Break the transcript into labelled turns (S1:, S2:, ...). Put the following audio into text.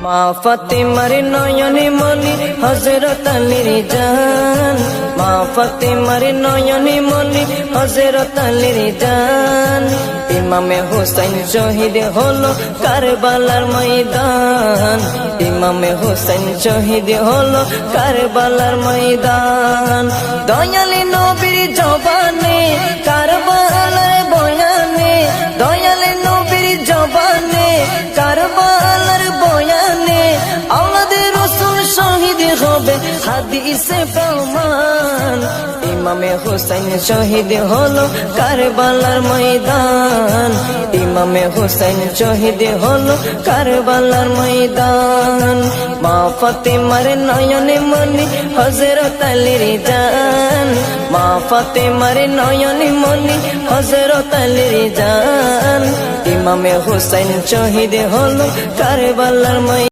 S1: মা ফাতেমার নয়নে মনি হযরত আলীর জান, মা ফাতেমার নয়নে মনি হযরত আলীর জান। ইমামে হোসেন শহীদ হলো কারবালার ময়দান, ইমামে হোসেন শহীদ হলো কারবালার ময়দান। দয়ালে নবীর জবানে কারবালার বয়ানে, দয়ালে নবীর জবানে কারবালার বয়ানে আওলাদে রাসূল শহীদ হবে হাদিসে প্রমাণ। ইমামে হোসেন শহীদ হলো কারবালার ময়দান, ইমামে হোসেন শহীদ হলো কারবালার ময়দান। মা ফাতেমার নয়নে মনি হযরত আলীর জান, মা ফাতেমার নয়নে মনি হযরত আলীর জান। ইমামে হোসেন শহীদ হলো কারবালার ময়দান।